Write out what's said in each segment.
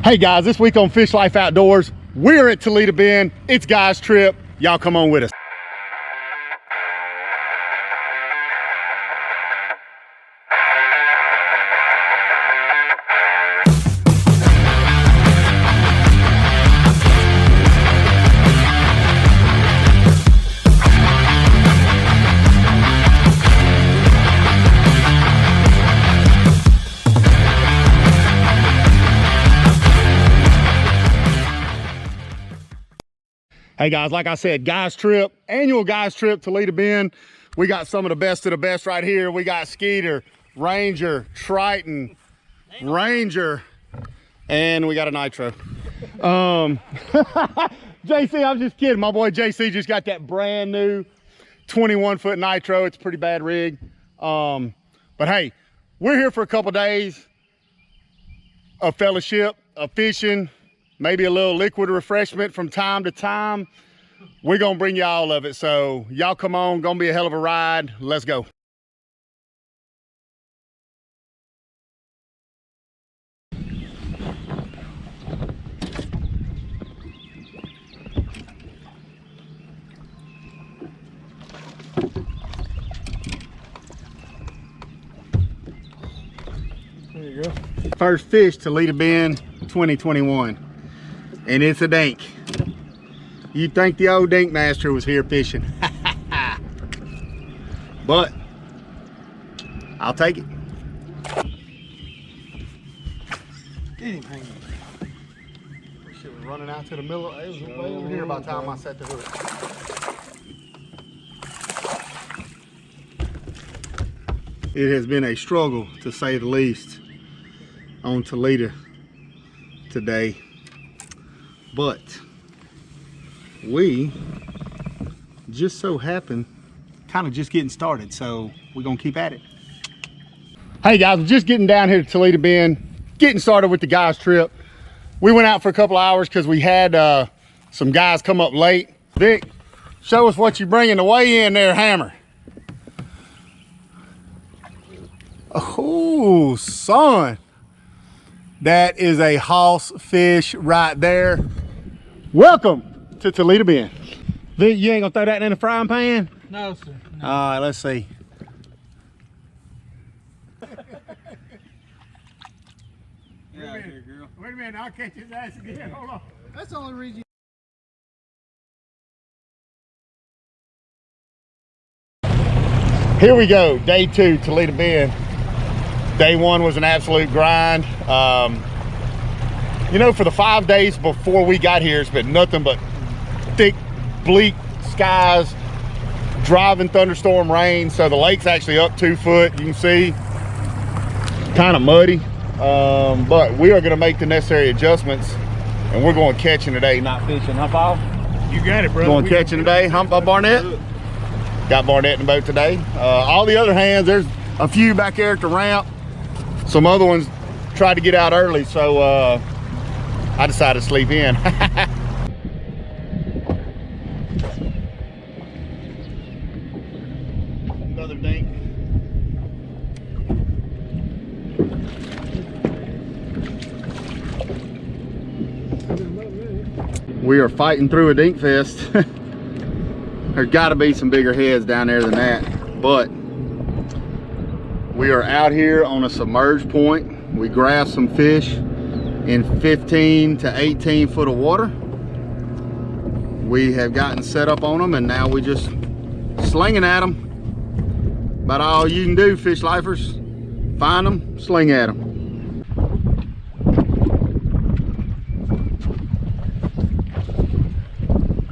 Hey guys, this week on Fish Life Outdoors, we're at Toledo Bend. It's guys trip. Y'all come on with us. Hey guys, like I said, guys trip, annual guys trip, Toledo Bend. We got some of the best right here. We got Skeeter, Ranger, Triton, Ranger, and we got a Nitro. JC, I'm just kidding. My boy JC just got that brand new 21-foot Nitro. It's a pretty bad rig. But hey, we're here for a couple days of fellowship, of fishing, maybe a little liquid refreshment from time to time. We're gonna bring you all of it. So y'all come on, gonna be a hell of a ride. Let's go. There you go. First fish, Toledo Bend 2021. And it's a dink. You'd think the old dink master was here fishing. But I'll take it. Get him hanging. This shit was running out to the middle. It was way over here by the time I set the hook. It has been a struggle, to say the least, on Toledo today. But we just so happen kind of just getting started, so we're gonna keep at it. Hey guys, we're just getting down here to Toledo Bend, getting started with the guys trip. We went out for a couple hours because we had some guys come up late. Vic, show us what you're bringing to weigh in there, Hammer. Oh son, that is a hoss fish right there. Welcome to Toledo Bend. Vic, you ain't gonna throw that in the frying pan? No, sir. No. All right, let's see. Wait a minute, I'll catch his ass again. Hold on. That's the only reason. Here we go, day 2, Toledo Bend. Day 1 was an absolute grind. You know, for the 5 days before we got here, it's been nothing but thick, bleak skies, driving thunderstorm rain. So the lake's actually up 2 foot. You can see, kind of muddy. But we are gonna make the necessary adjustments, and we're going catching today, not fishing. Huh, Paul? You got it, brother. Going catching today. Hump by Barnett. Got Barnett in the boat today. All the other hands, there's a few back there at the ramp. Some other ones tried to get out early, so I decided to sleep in. Another dink. We are fighting through a dink fest. There's got to be some bigger heads down there than that, but we are out here on a submerged point. We grabbed some fish in 15 to 18 foot of water. We have gotten set up on them, and now we just slinging at them. About all you can do, fish lifers. Find them, sling at them.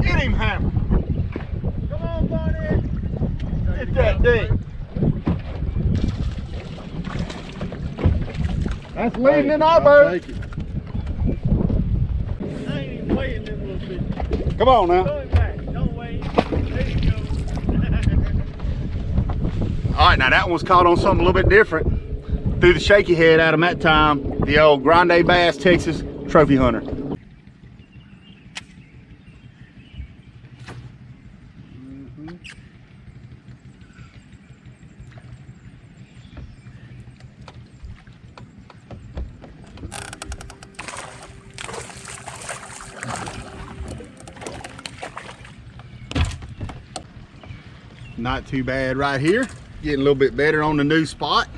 Get him, Hammer. Come on, Barnett. Get that dink. That's leading in our boat. I ain't even weighing them little fish. Come on now. Going back. Don't weigh. There you go. All right, now that one was caught on something a little bit different. Threw the shaky head at him that time. The old Grande Bass, Texas trophy hunter. Not too bad right here. Getting a little bit better on the new spot.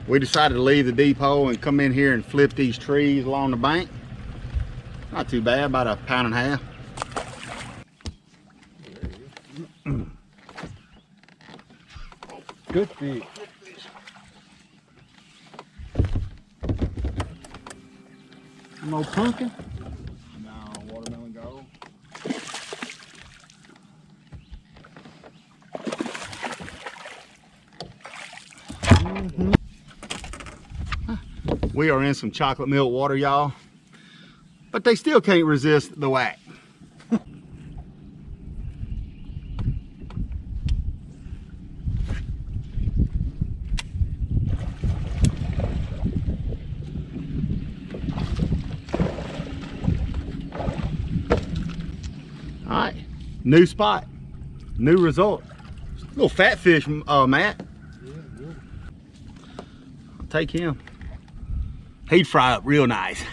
We decided to leave the depot and come in here and flip these trees along the bank. Not too bad, about 1.5 pounds. Good fish. No pumpkin? No, watermelon gold. We are in some chocolate milk water, y'all, but they still can't resist the whack. All right, new spot, new result. Little fat fish, Matt. I'll take him. He'd fry up real nice.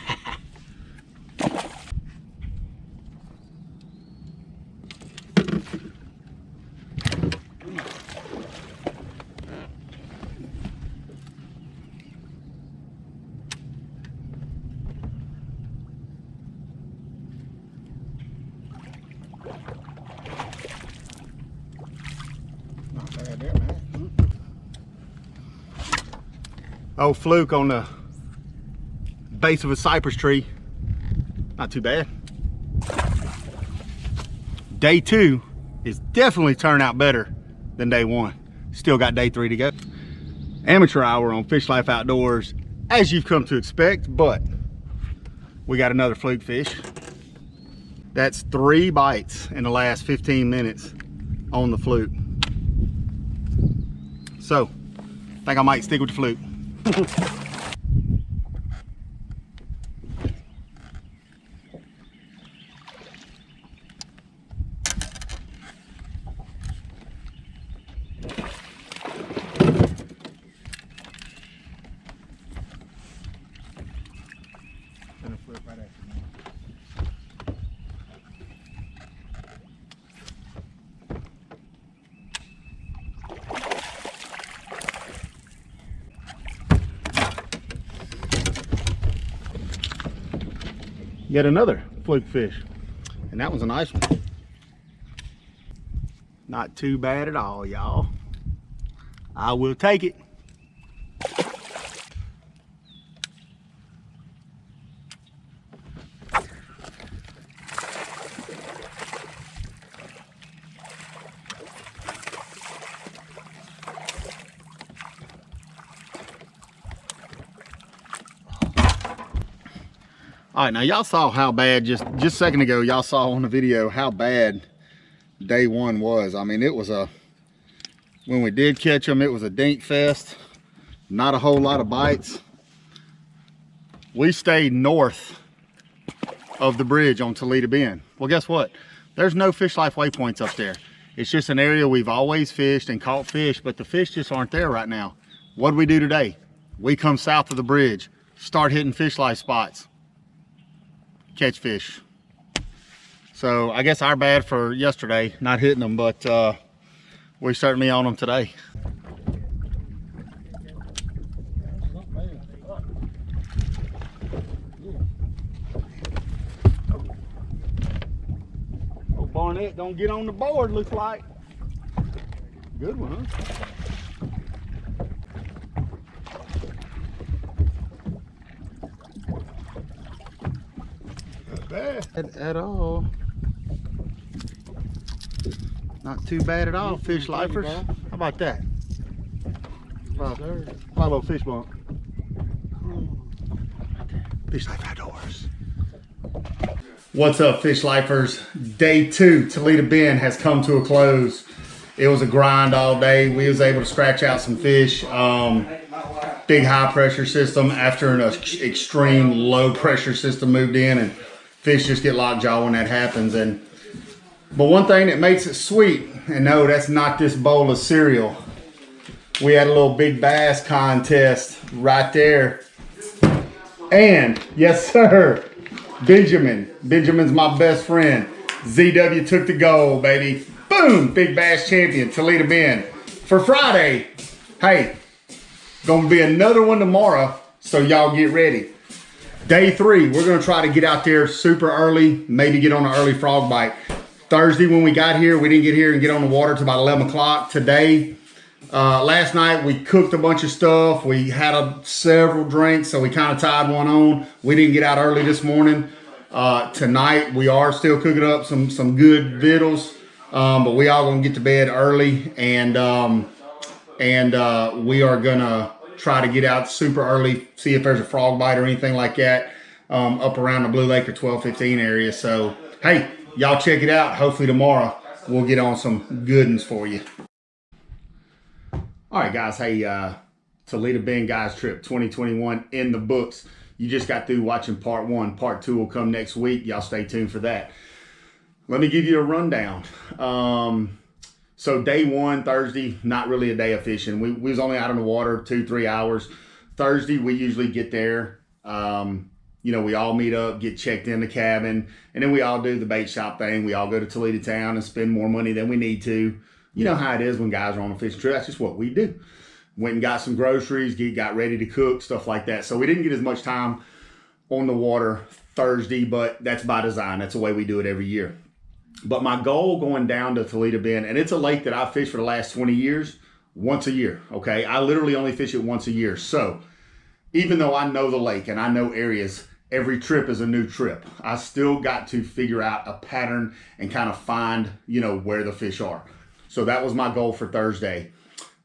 Not bad there, man. Oh, fluke on the base of a cypress tree. Not too bad. Day 2 is definitely turned out better than day 1. Still got day 3 to go. Amateur hour on Fish Life Outdoors, as you've come to expect, but we got another fluke fish. That's 3 bites in the last 15 minutes on the fluke. So, I think I might stick with the fluke. Yet another fluke fish, and that was a nice one. Not too bad at all, y'all. I will take it. All right, now y'all saw how bad, just a second ago, y'all saw on the video how bad day 1 was. I mean, it was when we did catch them, it was a dink fest. Not a whole lot of bites. We stayed north of the bridge on Toledo Bend. Well, guess what? There's no Fish Life waypoints up there. It's just an area we've always fished and caught fish, but the fish just aren't there right now. What do we do today? We come south of the bridge, start hitting Fish Life spots, catch fish. So I guess our bad for yesterday not hitting them, but we're certainly on them today. Oh, Barnett don't get on the board, looks like. Good one, huh? Bad at all. Not too bad at all, fish lifers. How about that? My little fish bump. Fish Life Outdoors. What's up, fish lifers? Day 2, Toledo Bend has come to a close. It was a grind all day. We was able to scratch out some fish. Big high pressure system after an extreme low pressure system moved in, and fish just get lockjaw when that happens. But one thing that makes it sweet, and no, that's not this bowl of cereal. We had a little big bass contest right there. And yes, sir, Benjamin's my best friend. ZW took the gold, baby. Boom! Boom, Big Bass Champion, Toledo Bend. For Friday, hey, gonna be another one tomorrow, so y'all get ready. Day 3, we're gonna try to get out there super early, maybe get on an early frog bite. Thursday when we got here, we didn't get here and get on the water till about 11 o'clock. Today, last night we cooked a bunch of stuff. We had several drinks, so we kind of tied one on. We didn't get out early this morning. Tonight we are still cooking up some good vittles, but we all gonna get to bed early, and we are gonna try to get out super early, see if there's a frog bite or anything like that up around the Blue Lake or 1215 area. So hey, y'all check it out. Hopefully tomorrow we'll get on some good ones for you. All right, guys. Hey, Toledo Bend Guys Trip 2021 in the books. You just got through watching part 1. Part 2 will come next week. Y'all stay tuned for that. Let me give you a rundown. So day 1, Thursday, not really a day of fishing. We was only out in the water 2-3 hours. Thursday, we usually get there. You know, we all meet up, get checked in the cabin, and then we all do the bait shop thing. We all go to Toledo town and spend more money than we need to. You know how it is when guys are on a fishing trip. That's just what we do. Went and got some groceries, got ready to cook, stuff like that. So we didn't get as much time on the water Thursday, but that's by design. That's the way we do it every year. But my goal going down to Toledo Bend, and it's a lake that I've fished for the last 20 years, once a year, okay? I literally only fish it once a year. So even though I know the lake and I know areas, every trip is a new trip. I still got to figure out a pattern and kind of find, you know, where the fish are. So that was my goal for Thursday.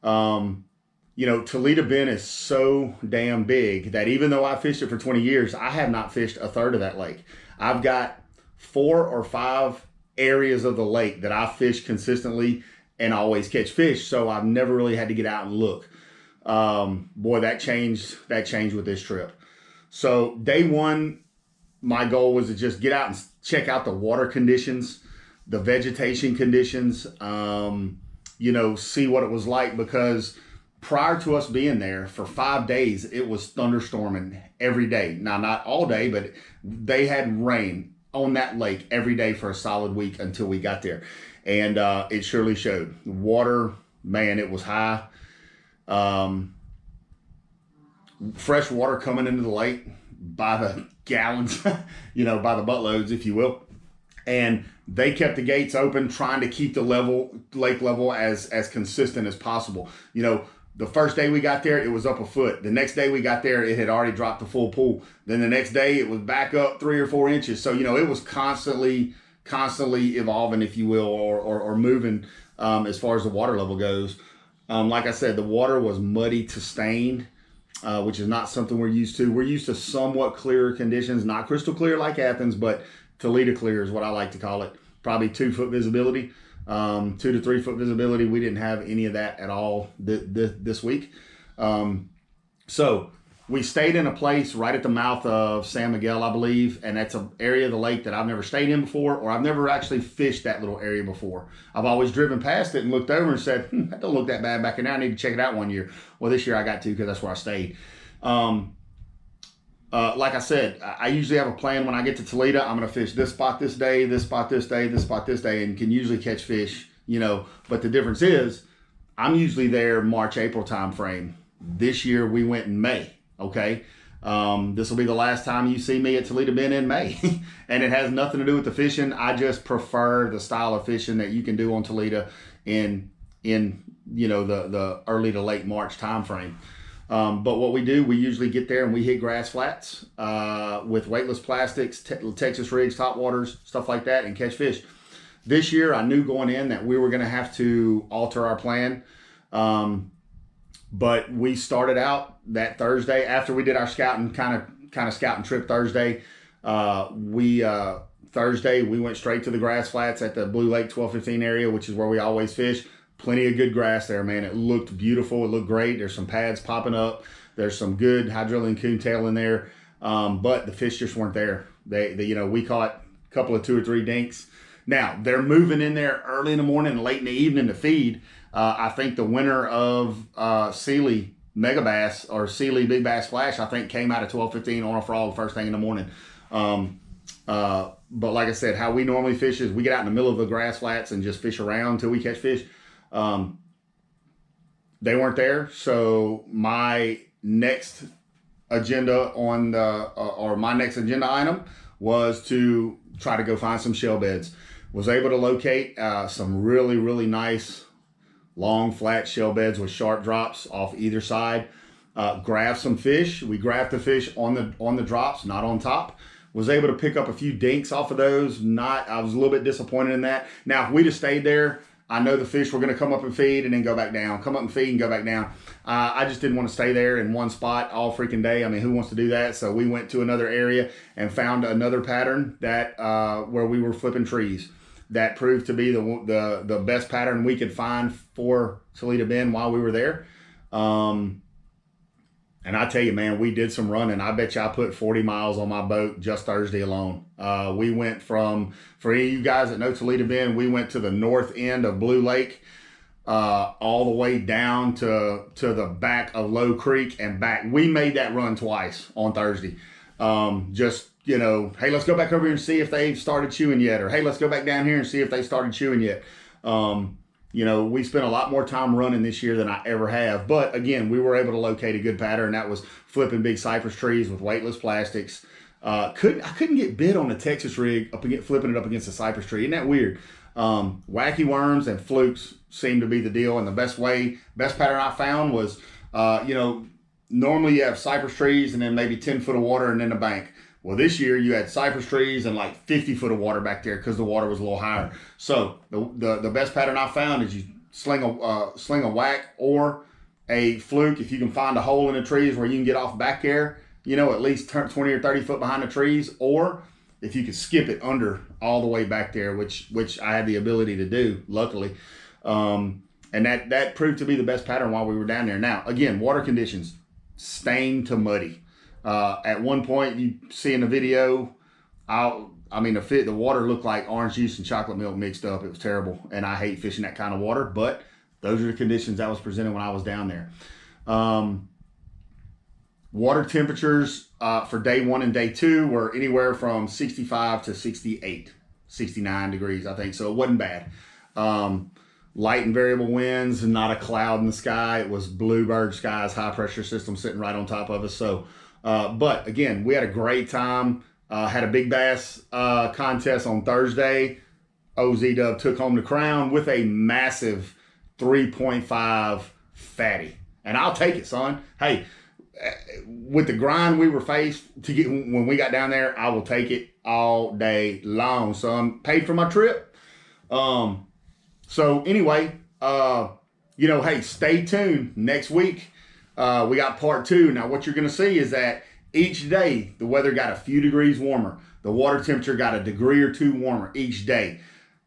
You know, Toledo Bend is so damn big that even though I fished it for 20 years, I have not fished a third of that lake. I've got 4 or 5 areas of the lake that I fish consistently and always catch fish. So I've never really had to get out and look. Boy, that changed with this trip. So day 1, my goal was to just get out and check out the water conditions, the vegetation conditions, you know, see what it was like, because prior to us being there for 5 days, it was thunderstorming every day. Now, not all day, but they had rain on that lake every day for a solid week until we got there. And it surely showed. The water, man, it was high. Fresh water coming into the lake by the gallons, you know, by the buttloads, if you will. And they kept the gates open, trying to keep the lake level as consistent as possible. You know, the first day we got there, it was up a foot. The next day we got there, it had already dropped the full pool. Then the next day it was back up 3 or 4 inches. So, you know, it was constantly evolving, if you will, or moving as far as the water level goes. Like I said, the water was muddy to stained, which is not something we're used to. We're used to somewhat clearer conditions, not crystal clear like Athens, but Toledo clear is what I like to call it. Probably 2 foot visibility. 2 to 3 foot visibility. We didn't have any of that at all this week. So we stayed in a place right at the mouth of San Miguel, I believe, and that's an area of the lake that I've never stayed in before, or I've never actually fished that little area before. I've always driven past it and looked over and said, that don't look that bad back in there. I need to check it out one year. Well, this year I got to, because that's where I stayed. Like I said, I usually have a plan when I get to Toledo. I'm going to fish this spot this day, this spot this day, this spot this day, and can usually catch fish, you know. But the difference is I'm usually there March, April time frame. This year we went in May, okay? This will be the last time you see me at Toledo Bend in May. And it has nothing to do with the fishing. I just prefer the style of fishing that you can do on Toledo in you know, the early to late March time frame. But what we do, we usually get there and we hit grass flats with weightless plastics, Texas rigs, top waters, stuff like that, and catch fish. This year, I knew going in that we were going to have to alter our plan. But we started out that Thursday after we did our scouting, kind of scouting trip Thursday. Thursday we went straight to the grass flats at the Blue Lake 1215 area, which is where we always fish. Plenty of good grass there, man. It looked beautiful. It looked great. There's some pads popping up. There's some good hydrilla and coontail in there. But the fish just weren't there. They you know, we caught a couple of 2 or 3 dinks. Now, they're moving in there early in the morning and late in the evening to feed. I think the winner of Sealy Mega Bass or Sealy Big Bass Flash, I think, came out at 12:15 on a frog first thing in the morning. But like I said, how we normally fish is we get out in the middle of the grass flats and just fish around until we catch fish. They weren't there, so my next agenda on the or my next agenda item was to try to go find some shell beds. Was able to locate some really nice long flat shell beds with sharp drops off either side. Grabbed some fish. We grabbed the fish on the drops, not on top. Was able to pick up a few dinks off of those. I was a little bit disappointed in that. Now, if we'd have stayed there, I know the fish were going to come up and feed and then go back down. Come up and feed and go back down. I just didn't want to stay there in one spot all freaking day. I mean, who wants to do that? So we went to another area and found another pattern that where we were flipping trees. That proved to be the best pattern we could find for Toledo Bend while we were there. And I tell you, man, we did some running. I bet you I put 40 miles on my boat just Thursday alone. We went for any of you guys that know Toledo Bend, we went to the north end of Blue Lake, all the way down to the back of Low Creek and back. We made that run twice on Thursday. Just, hey, let's go back over here and see if they've started chewing yet. Or, hey, let's go back down here and see if they started chewing yet. We spent a lot more time running this year than I ever have. But again, we were able to locate a good pattern. That was flipping big cypress trees with weightless plastics. I couldn't get bit on the Texas rig flipping it up against a cypress tree. Isn't that weird? Wacky worms and flukes seem to be the deal. And the best pattern I found was, normally you have cypress trees and then maybe 10 foot of water and then the bank. Well, this year you had cypress trees and like 50 foot of water back there because the water was a little higher. So the best pattern I found is you sling a whack or a fluke. If you can find a hole in the trees where you can get off back there, at least 20 or 30 foot behind the trees, or if you could skip it under all the way back there, which I had the ability to do, luckily. And that proved to be the best pattern while we were down there. Now, again, water conditions, stained to muddy. At one point, you see in the video, the water looked like orange juice and chocolate milk mixed up. It was terrible, and I hate fishing that kind of water, but those are the conditions that was presented when I was down there. Water temperatures for day 1 and day 2 were anywhere from 65 to 68, 69 degrees, I think, so it wasn't bad. Light and variable winds and not a cloud in the sky. It was bluebird skies, high pressure system sitting right on top of us. So, but again, we had a great time. Had a big bass contest on Thursday. OZ Dub took home the crown with a massive 3.5 fatty. And I'll take it, son. Hey, with the grind we were faced to get when we got down there, I will take it all day long, son. Paid for my trip. So anyway, hey, stay tuned. Next week, we got part 2. Now, what you're going to see is that each day, the weather got a few degrees warmer. The water temperature got a degree or 2 warmer each day.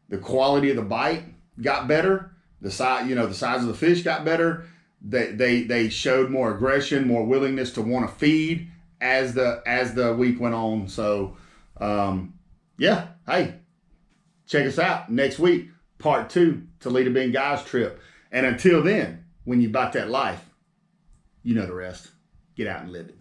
The quality of the bite got better. The size of the fish got better. They showed more aggression, more willingness to want to feed as the week went on. So, hey, check us out next week. Part 2, Toledo Bend guys trip. And until then, when you bite that life, you know the rest. Get out and live it.